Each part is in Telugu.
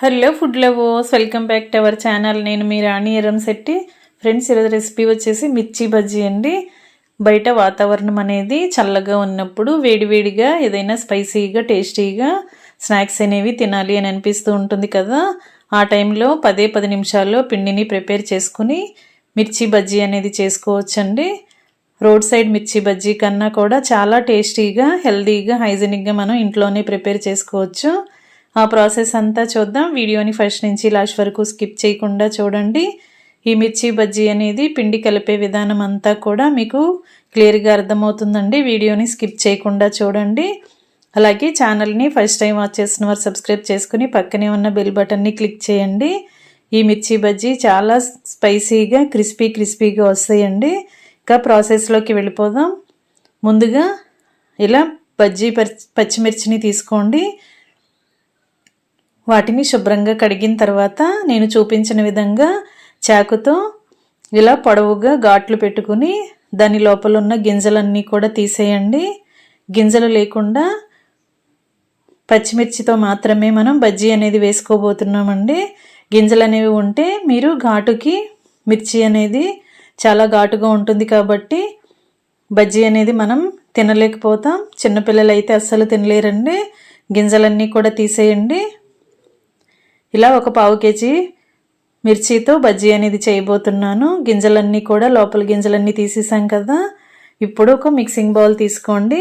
Hello food lovers, welcome back to our channel. నేను మీ రాణి ఎరంశెట్టి. ఫ్రెండ్స్, ఈరోజు రెసిపీ వచ్చేసి మిర్చి బజ్జీ అండి. బయట వాతావరణం అనేది చల్లగా ఉన్నప్పుడు వేడివేడిగా ఏదైనా స్పైసీగా టేస్టీగా స్నాక్స్ అనేవి తినాలి అని అనిపిస్తూ ఉంటుంది కదా. ఆ టైంలో 10 నిమిషాల్లో పిండిని ప్రిపేర్ చేసుకుని మిర్చి బజ్జీ అనేది చేసుకోవచ్చండి. రోడ్ సైడ్ మిర్చి బజ్జీ కన్నా కూడా చాలా టేస్టీగా, హెల్తీగా, హైజీనిక్గా మనం ఇంట్లోనే ప్రిపేర్ చేసుకోవచ్చు. ఆ ప్రాసెస్ అంతా చూద్దాం. వీడియోని ఫస్ట్ నుంచి లాస్ట్ వరకు స్కిప్ చేయకుండా చూడండి. ఈ మిర్చి బజ్జీ అనేది పిండి కలిపే విధానం అంతా కూడా మీకు క్లియర్గా అర్థమవుతుందండి. వీడియోని స్కిప్ చేయకుండా చూడండి. అలాగే ఛానల్ని ఫస్ట్ టైం వాచ్ చేస్తున్న వారు సబ్స్క్రైబ్ చేసుకుని పక్కనే ఉన్న బెల్ బటన్ని క్లిక్ చేయండి. ఈ మిర్చి బజ్జీ చాలా స్పైసీగా క్రిస్పీగా వస్తాయండి. ఇంకా ప్రాసెస్లోకి వెళ్ళిపోదాం. ముందుగా ఇలా బజ్జీ పచ్చిమిర్చిని తీసుకోండి. వాటిని శుభ్రంగా కడిగిన తర్వాత నేను చూపించిన విధంగా చాకుతో ఇలా పొడవుగా ఘాట్లు పెట్టుకుని దాని లోపల ఉన్న గింజలన్నీ కూడా తీసేయండి. గింజలు లేకుండా పచ్చిమిర్చితో మాత్రమే మనం బజ్జీ అనేది వేసుకోబోతున్నామండి. గింజలు అనేవి ఉంటే మీరు ఘాటుకి మిర్చి అనేది చాలా ఘాటుగా ఉంటుంది కాబట్టి బజ్జీ అనేది మనం తినలేకపోతాం. చిన్నపిల్లలు అయితే అస్సలు తినలేరండి. గింజలన్నీ కూడా తీసేయండి. ఇలా ఒక 1/2 కేజీ మిర్చితో బజ్జీ అనేది చేయబోతున్నాను. గింజలన్నీ కూడా లోపల గింజలన్నీ తీసేసాం కదా. ఇప్పుడు ఒక మిక్సింగ్ బౌల్ తీసుకోండి.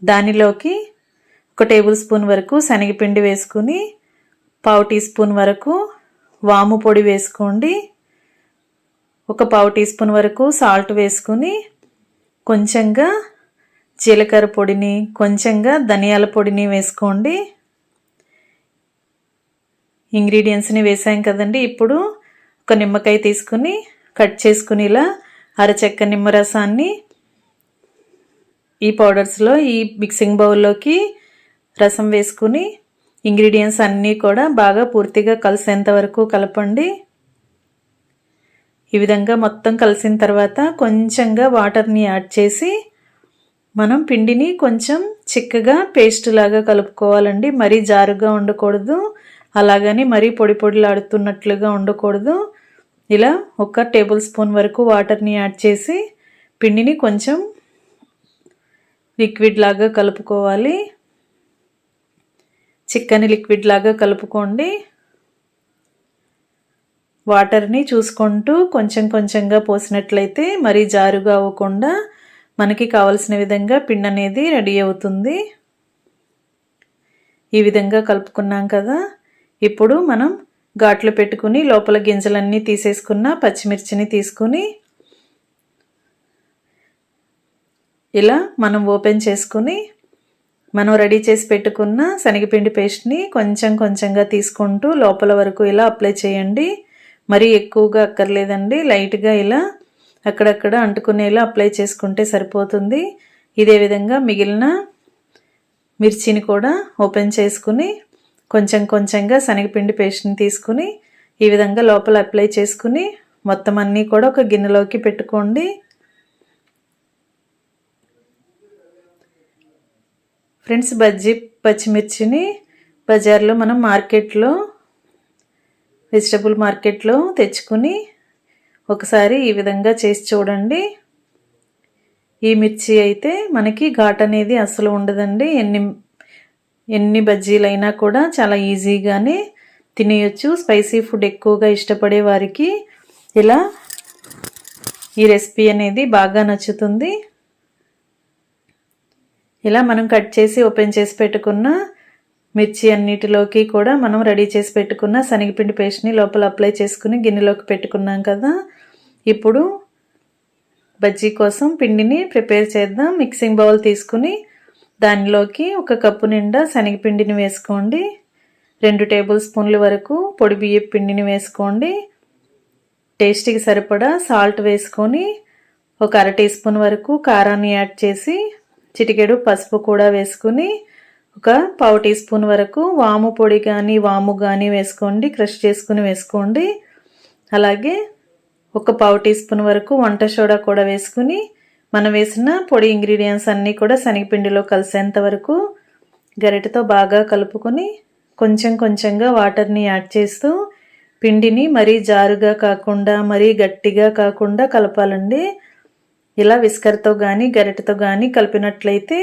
దానిలోకి 1 టేబుల్ స్పూన్ వరకు శనగపిండి వేసుకుని 1/2 టీ స్పూన్ వరకు వాము పొడి వేసుకోండి. 1/2 టీ స్పూన్ వరకు సాల్ట్ వేసుకుని కొంచెంగా జీలకర్ర పొడిని, కొంచెంగా ధనియాల పొడిని వేసుకోండి. ఇంగ్రీడియంట్స్ని వేసాం కదండి. ఇప్పుడు ఒక నిమ్మకాయ తీసుకుని కట్ చేసుకుని ఇలా అరచెక్క నిమ్మరసాన్ని ఈ పౌడర్స్లో ఈ మిక్సింగ్ బౌల్లోకి రసం వేసుకుని ఇంగ్రీడియంట్స్ అన్నీ కూడా బాగా పూర్తిగా కలిసేంత వరకు కలపండి. ఈ విధంగా మొత్తం కలిసిన తర్వాత కొంచెంగా వాటర్ని యాడ్ చేసి మనం పిండిని కొంచెం చిక్కగా పేస్ట్ లాగా కలుపుకోవాలండి. మరీ జారుగా ఉండకూడదు, అలాగని మరీ పొడిలాడుతున్నట్లుగా ఉండకూడదు. ఇలా 1 టేబుల్ స్పూన్ వరకు వాటర్ని యాడ్ చేసి పిండిని కొంచెం లిక్విడ్ లాగా కలుపుకోవాలి. చిక్కని లిక్విడ్ లాగా కలుపుకోండి. వాటర్ని చూసుకుంటూ కొంచెంగా పోసినట్లయితే మరీ జారుగా అవ్వకుండా మనకి కావలసిన విధంగా పిండి అనేది రెడీ అవుతుంది. ఈ విధంగా కలుపుకున్నాం కదా. ఇప్పుడు మనం ఘాట్లు పెట్టుకుని లోపల గింజలన్నీ తీసేసుకున్న పచ్చిమిర్చిని తీసుకుని ఇలా మనం ఓపెన్ చేసుకుని మనం రెడీ చేసి పెట్టుకున్న శనగపిండి పేస్ట్ని కొంచెంగా తీసుకుంటూ లోపల వరకు ఇలా అప్లై చేయండి. మరీ ఎక్కువగా అక్కర్లేదండి. లైట్గా ఇలా అక్కడక్కడ అంటుకునేలా అప్లై చేసుకుంటే సరిపోతుంది. ఇదే విధంగా మిగిలిన మిర్చిని కూడా ఓపెన్ చేసుకుని కొంచెంగా శనగపిండి పేస్ట్ని తీసుకుని ఈ విధంగా లోపల అప్లై చేసుకుని మొత్తం అన్నీ కూడా ఒక గిన్నెలోకి పెట్టుకోండి. ఫ్రెండ్స్, బజ్జీ పచ్చిమిర్చిని బజార్లో మనం వెజిటబుల్ మార్కెట్లో తెచ్చుకుని ఒకసారి ఈ విధంగా చేసి చూడండి. ఈ మిర్చి అయితే మనకి ఘాట్ అనేది అసలు ఉండదండి. ఎన్ని బజ్జీలైనా కూడా చాలా ఈజీగానే తినేయచ్చు. స్పైసీ ఫుడ్ ఎక్కువగా ఇష్టపడే వారికి ఇలా ఈ రెసిపీ అనేది బాగా నచ్చుతుంది. ఇలా మనం కట్ చేసి ఓపెన్ చేసి పెట్టుకున్న మిర్చి అన్నిటిలోకి కూడా మనం రెడీ చేసి పెట్టుకున్న శనగపిండి పేస్ట్ని లోపల అప్లై చేసుకుని గిన్నెలోకి పెట్టుకున్నాం కదా. ఇప్పుడు బజ్జీ కోసం పిండిని ప్రిపేర్ చేద్దాం. మిక్సింగ్ బౌల్ తీసుకుని దానిలోకి 1 కప్పు నిండా శనగపిండిని వేసుకోండి. 2 టేబుల్ స్పూన్ల వరకు పొడి బియ్యం పిండిని వేసుకోండి. టేస్ట్కి సరిపడా సాల్ట్ వేసుకొని 1/2 టీ స్పూన్ వరకు కారాన్ని యాడ్ చేసి చిటికెడు పసుపు కూడా వేసుకుని 1/2 టీ స్పూన్ వరకు వాము పొడి కానీ వాము కానీ వేసుకోండి. క్రష్ చేసుకుని వేసుకోండి. అలాగే 1/2 టీ స్పూన్ వరకు వంట సోడా కూడా వేసుకుని మనం వేసిన పొడి ఇంగ్రీడియంట్స్ అన్నీ కూడా శనగపిండిలో కలిసేంత వరకు గరిటెతో బాగా కలుపుకొని కొంచెం కొంచెంగా వాటర్ని యాడ్ చేస్తూ పిండిని మరీ జారుగా కాకుండా మరీ గట్టిగా కాకుండా కలపాలండి. ఇలా విస్కర్తో కానీ గరిటెతో కానీ కలిపినట్లయితే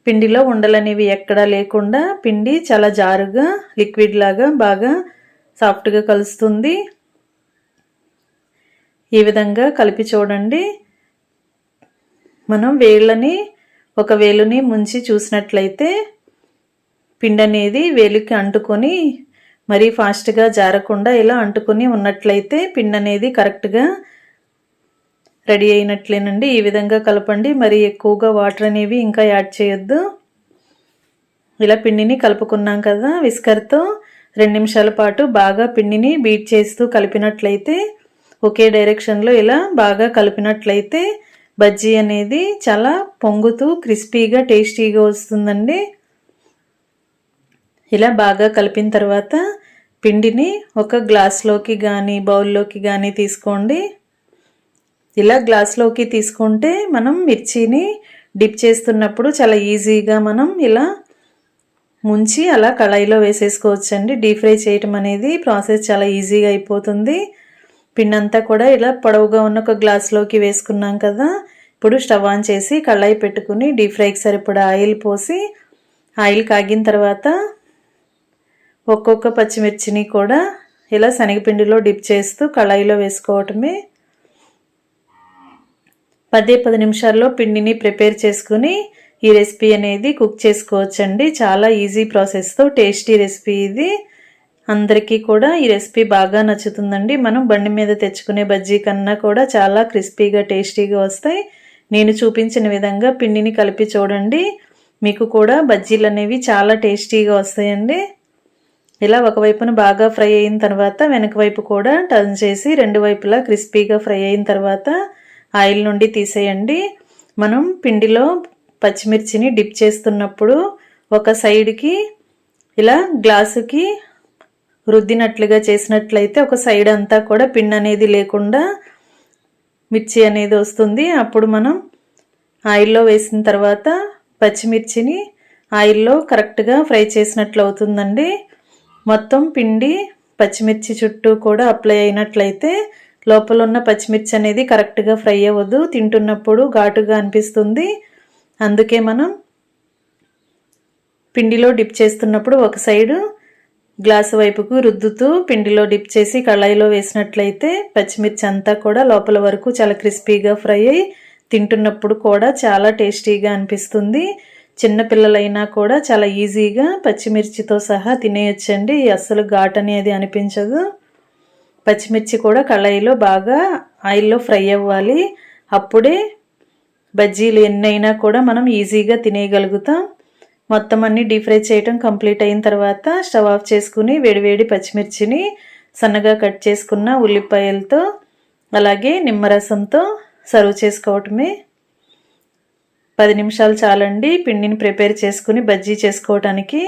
పిండిలో ఉండలనేవి ఎక్కడా లేకుండా పిండి చాలా జారుగా లిక్విడ్ లాగా బాగా సాఫ్ట్గా కలుస్తుంది. ఈ విధంగా కలిపి చూడండి. మనం ఒక వేలుని ముంచి చూసినట్లయితే పిండి అనేది వేలికి అంటుకొని మరీ ఫాస్ట్గా జారకుండా ఇలా అంటుకొని ఉన్నట్లయితే పిండి అనేది కరెక్ట్గా రెడీ అయినట్లేనండి. ఈ విధంగా కలపండి. మరి ఎక్కువగా వాటర్ అనేవి ఇంకా యాడ్ చేయొద్దు. ఇలా పిండిని కలుపుకున్నాం కదా, విస్కర్తో 2 నిమిషాల పాటు బాగా పిండిని బీట్ చేస్తూ కలిపినట్లయితే ఒకే డైరెక్షన్లో ఇలా బాగా కలిపినట్లయితే బజ్జీ అనేది చాలా పొంగుతూ క్రిస్పీగా టేస్టీగా వస్తుందండి. ఇలా బాగా కలిపిన తర్వాత పిండిని ఒక గ్లాస్లోకి కానీ బౌల్లోకి కానీ తీసుకోండి. ఇలా గ్లాస్లోకి తీసుకుంటే మనం మిర్చిని డిప్ చేస్తున్నప్పుడు చాలా ఈజీగా మనం ఇలా ముంచి అలా కళాయిలో వేసేసుకోవచ్చండి. డీప్ ఫ్రై చేయటం అనేది ప్రాసెస్ చాలా ఈజీగా అయిపోతుంది. పిండి అంతా కూడా ఇలా పొడవుగా ఉన్న ఒక గ్లాస్లోకి వేసుకున్నాం కదా. ఇప్పుడు స్టవ్ ఆన్ చేసి కళాయి పెట్టుకుని డీప్ ఫ్రైకి సరిపడా ఆయిల్ పోసి ఆయిల్ కాగిన తర్వాత ఒక్కొక్క పచ్చిమిర్చిని కూడా ఇలా శనగపిండిలో డిప్ చేస్తూ కళాయిలో వేసుకోవటమే. 10 నిమిషాల్లో పిండిని ప్రిపేర్ చేసుకుని ఈ రెసిపీ అనేది కుక్ చేసుకోవచ్చండి. చాలా ఈజీ ప్రాసెస్తో టేస్టీ రెసిపీ ఇది. అందరికీ కూడా ఈ రెసిపీ బాగా నచ్చుతుందండి. మనం బండి మీద తెచ్చుకునే బజ్జీ కన్నా కూడా చాలా క్రిస్పీగా టేస్టీగా వస్తాయి. నేను చూపించిన విధంగా పిండిని కలిపి చూడండి. మీకు కూడా బజ్జీలు అనేవి చాలా టేస్టీగా వస్తాయండి. ఇలా ఒకవైపున బాగా ఫ్రై అయిన తర్వాత వెనక వైపు కూడా టర్న్ చేసి 2 వైపులా క్రిస్పీగా ఫ్రై అయిన తర్వాత ఆయిల్ నుండి తీసేయండి. మనం పిండిలో పచ్చిమిర్చిని డిప్ చేస్తున్నప్పుడు ఒక సైడ్కి ఇలా గ్లాసుకి రుద్దినట్లుగా చేసినట్లయితే ఒక సైడ్ అంతా కూడా పిండి అనేది లేకుండా మిర్చి అనేది వస్తుంది. అప్పుడు మనం ఆయిల్లో వేసిన తర్వాత పచ్చిమిర్చిని ఆయిల్లో కరెక్ట్గా ఫ్రై చేసినట్లు అవుతుందండి. మొత్తం పిండి పచ్చిమిర్చి చుట్టూ కూడా అప్లై అయినట్లయితే లోపల ఉన్న పచ్చిమిర్చి అనేది కరెక్ట్గా ఫ్రై అవ్వదు, తింటున్నప్పుడు ఘాటుగా అనిపిస్తుంది. అందుకే మనం పిండిలో డిప్ చేస్తున్నప్పుడు ఒక సైడు గ్లాసు వైపుకు రుద్దుతూ పిండిలో డిప్ చేసి కళాయిలో వేసినట్లయితే పచ్చిమిర్చి అంతా కూడా లోపల వరకు చాలా క్రిస్పీగా ఫ్రై అయ్యి తింటున్నప్పుడు కూడా చాలా టేస్టీగా అనిపిస్తుంది. చిన్నపిల్లలైనా కూడా చాలా ఈజీగా పచ్చిమిర్చితో సహా తినేయొచ్చండి. అస్సలు ఘాటు అనేది అనిపించదు. పచ్చిమిర్చి కూడా కళాయిలో బాగా ఆయిల్లో ఫ్రై అవ్వాలి. అప్పుడే బజ్జీలు ఎన్నైనా కూడా మనం ఈజీగా తినేయగలుగుతాం. మొత్తం అన్ని డీప్ ఫ్రై చేయటం కంప్లీట్ అయిన తర్వాత స్టవ్ ఆఫ్ చేసుకుని వేడివేడి పచ్చిమిర్చిని సన్నగా కట్ చేసుకున్న ఉల్లిపాయలతో అలాగే నిమ్మరసంతో సర్వ్ చేసుకోవటమే. 10 నిమిషాలు చాలండి పిండిని ప్రిపేర్ చేసుకుని బజ్జీ చేసుకోవటానికి.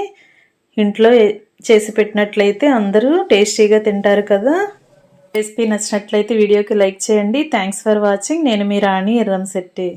ఇంట్లో చేసి పెట్టినట్లయితే అందరూ టేస్టీగా తింటారు కదా. రెసిపీ నచ్చినట్లయితే వీడియోకి లైక్ చేయండి. Thanks for watching. నేను మీ రాణి ఎర్రంశెట్టి.